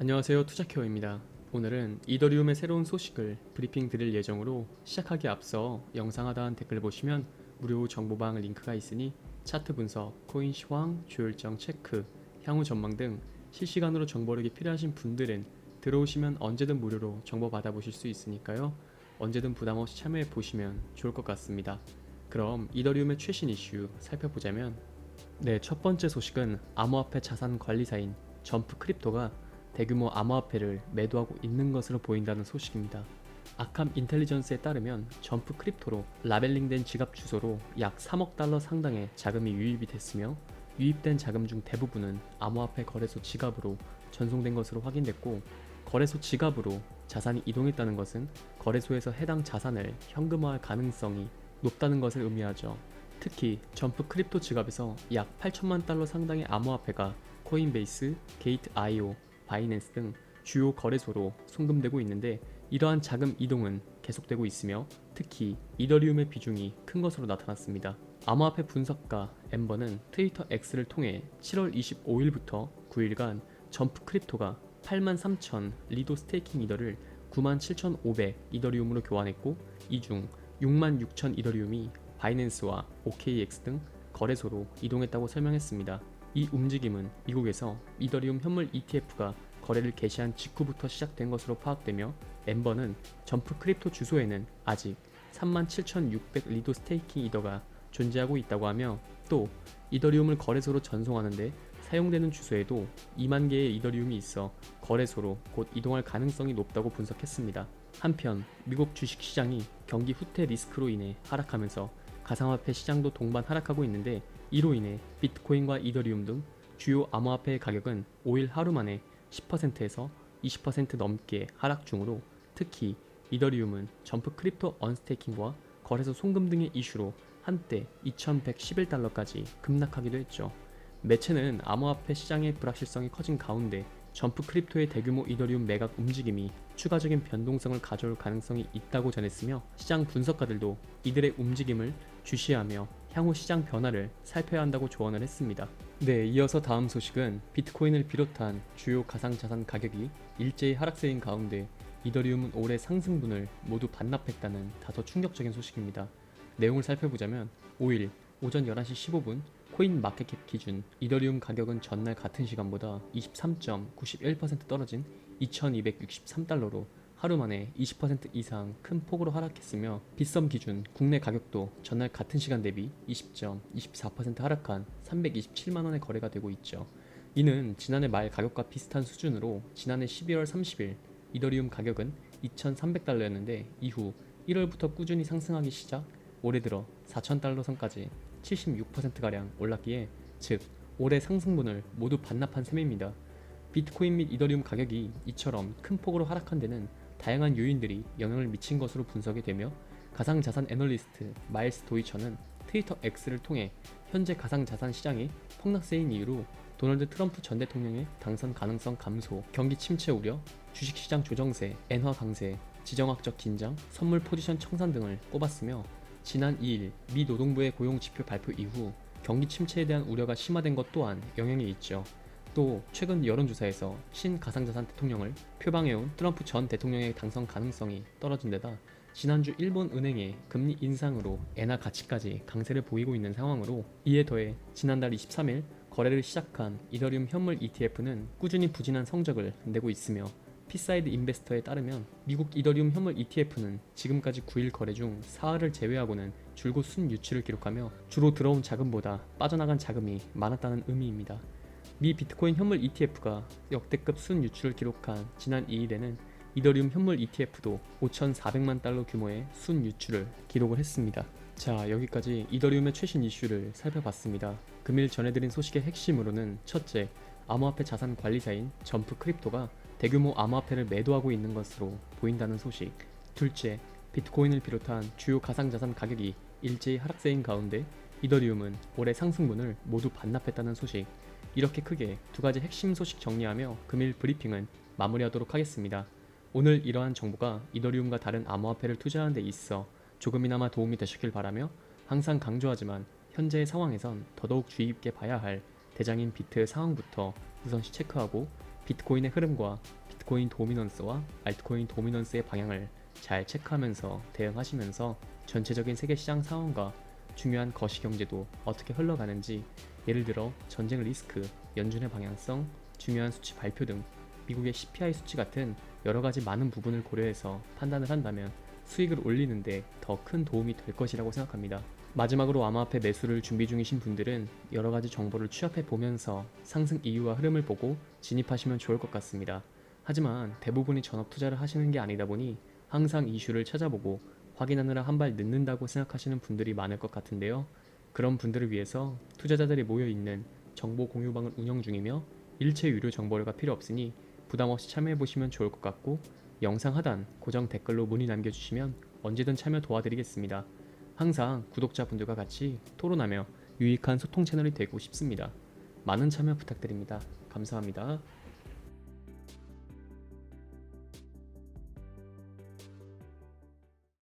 안녕하세요, 투자케어입니다. 오늘은 이더리움의 새로운 소식을 브리핑 드릴 예정으로 시작하기에 앞서 영상 하단 댓글 보시면 무료 정보방 링크가 있으니 차트 분석, 코인 시황, 조율정 체크, 향후 전망 등 실시간으로 정보력이 필요하신 분들은 들어오시면 언제든 무료로 정보 받아보실 수 있으니까요. 언제든 부담없이 참여해 보시면 좋을 것 같습니다. 그럼 이더리움의 최신 이슈 살펴보자면 첫 번째 소식은 암호화폐 자산 관리사인 점프 크립토가 대규모 암호화폐를 매도하고 있는 것으로 보인다는 소식입니다. 아캄 인텔리전스에 따르면 점프 크립토로 라벨링된 지갑 주소로 약 3억 달러 상당의 자금이 유입이 됐으며 유입된 자금 중 대부분은 암호화폐 거래소 지갑으로 전송된 것으로 확인됐고, 거래소 지갑으로 자산이 이동했다는 것은 거래소에서 해당 자산을 현금화할 가능성이 높다는 것을 의미하죠. 특히 점프 크립토 지갑에서 약 8천만 달러 상당의 암호화폐가 코인베이스, 게이트.io, 바이낸스 등 주요 거래소로 송금되고 있는데, 이러한 자금 이동은 계속되고 있으며 특히 이더리움의 비중이 큰 것으로 나타났습니다. 암호화폐 분석가 엠버는 트위터 X를 통해 7월 25일부터 9일간 점프 크립토가 83,000 리도 스테이킹 이더를 97,500 이더리움으로 교환했고, 이 중 66,000 이더리움이 바이낸스와 OKX 등 거래소로 이동했다고 설명했습니다. 이 움직임은 미국에서 이더리움 현물 ETF가 거래를 개시한 직후부터 시작된 것으로 파악되며, 엠버는 점프 크립토 주소에는 아직 37,600 리도 스테이킹 이더가 존재하고 있다고 하며, 또 이더리움을 거래소로 전송하는데 사용되는 주소에도 2만 개의 이더리움이 있어 거래소로 곧 이동할 가능성이 높다고 분석했습니다. 한편 미국 주식시장이 경기 후퇴 리스크로 인해 하락하면서 가상화폐 시장도 동반 하락하고 있는데, 이로 인해 비트코인과 이더리움 등 주요 암호화폐의 가격은 5일 하루 만에 10%에서 20% 넘게 하락 중으로, 특히 이더리움은 점프 크립토 언스테이킹과 거래소 송금 등의 이슈로 한때 2111달러까지 급락하기도 했죠. 매체는 암호화폐 시장의 불확실성이 커진 가운데 점프 크립토의 대규모 이더리움 매각 움직임이 추가적인 변동성을 가져올 가능성이 있다고 전했으며, 시장 분석가들도 이들의 움직임을 주시하며 향후 시장 변화를 살펴야 한다고 조언을 했습니다. 이어서 다음 소식은 비트코인을 비롯한 주요 가상자산 가격이 일제히 하락세인 가운데 이더리움은 올해 상승분을 모두 반납했다는 다소 충격적인 소식입니다. 내용을 살펴보자면 5일 오전 11시 15분 코인 마켓캡 기준 이더리움 가격은 전날 같은 시간보다 23.91% 떨어진 2263달러로 하루 만에 20% 이상 큰 폭으로 하락했으며, 빗썸 기준 국내 가격도 전날 같은 시간 대비 20.24% 하락한 327만원에 거래가 되고 있죠. 이는 지난해 말 가격과 비슷한 수준으로 지난해 12월 30일 이더리움 가격은 2300달러였는데 이후 1월부터 꾸준히 상승하기 시작 올해 들어 4000달러 선까지 76%가량 올랐기에, 즉 올해 상승분을 모두 반납한 셈입니다. 비트코인 및 이더리움 가격이 이처럼 큰 폭으로 하락한 데는 다양한 요인들이 영향을 미친 것으로 분석이 되며, 가상자산 애널리스트 마일스 도이처는 트위터 X를 통해 현재 가상자산 시장이 폭락세인 이유로 도널드 트럼프 전 대통령의 당선 가능성 감소, 경기 침체 우려, 주식시장 조정세, 엔화 강세, 지정학적 긴장, 선물 포지션 청산 등을 꼽았으며, 지난 2일 미 노동부의 고용지표 발표 이후 경기 침체에 대한 우려가 심화된 것 또한 영향이 있죠. 또 최근 여론조사에서 신가상자산 대통령을 표방해온 트럼프 전 대통령의 당선 가능성이 떨어진 데다 지난주 일본 은행의 금리 인상으로 엔화 가치까지 강세를 보이고 있는 상황으로, 이에 더해 지난달 23일 거래를 시작한 이더리움 현물 ETF는 꾸준히 부진한 성적을 내고 있으며, 피사이드 인베스터에 따르면 미국 이더리움 현물 ETF는 지금까지 9일 거래 중 사흘을 제외하고는 줄곧 순유출을 기록하며 주로 들어온 자금보다 빠져나간 자금이 많았다는 의미입니다. 미 비트코인 현물 ETF가 역대급 순유출을 기록한 지난 2일에는 이더리움 현물 ETF도 5,400만 달러 규모의 순유출을 기록을 했습니다. 자, 여기까지 이더리움의 최신 이슈를 살펴봤습니다. 금일 전해드린 소식의 핵심으로는 첫째, 암호화폐 자산 관리사인 점프 크립토가 대규모 암호화폐를 매도하고 있는 것으로 보인다는 소식, 둘째, 비트코인을 비롯한 주요 가상자산 가격이 일제히 하락세인 가운데 이더리움은 올해 상승분을 모두 반납했다는 소식, 이렇게 크게 두 가지 핵심 소식 정리하며 금일 브리핑은 마무리하도록 하겠습니다. 오늘 이러한 정보가 이더리움과 다른 암호화폐를 투자하는 데 있어 조금이나마 도움이 되셨길 바라며, 항상 강조하지만 현재의 상황에선 더더욱 주의 깊게 봐야 할 대장인 비트의 상황부터 우선시 체크하고 비트코인의 흐름과 비트코인 도미넌스와 알트코인 도미넌스의 방향을 잘 체크하면서 대응하시면서 전체적인 세계 시장 상황과 중요한 거시경제도 어떻게 흘러가는지, 예를 들어 전쟁 리스크, 연준의 방향성, 중요한 수치 발표 등 미국의 CPI 수치 같은 여러 가지 많은 부분을 고려해서 판단을 한다면 수익을 올리는데 더 큰 도움이 될 것이라고 생각합니다. 마지막으로 암호화폐 매수를 준비 중이신 분들은 여러 가지 정보를 취합해 보면서 상승 이유와 흐름을 보고 진입하시면 좋을 것 같습니다. 하지만 대부분이 전업 투자를 하시는 게 아니다 보니 항상 이슈를 찾아보고 확인하느라 한 발 늦는다고 생각하시는 분들이 많을 것 같은데요. 그런 분들을 위해서 투자자들이 모여있는 정보 공유방을 운영 중이며 일체 유료 정보료가 필요 없으니 부담없이 참여해보시면 좋을 것 같고, 영상 하단 고정 댓글로 문의 남겨주시면 언제든 참여 도와드리겠습니다. 항상 구독자분들과 같이 토론하며 유익한 소통 채널이 되고 싶습니다. 많은 참여 부탁드립니다. 감사합니다.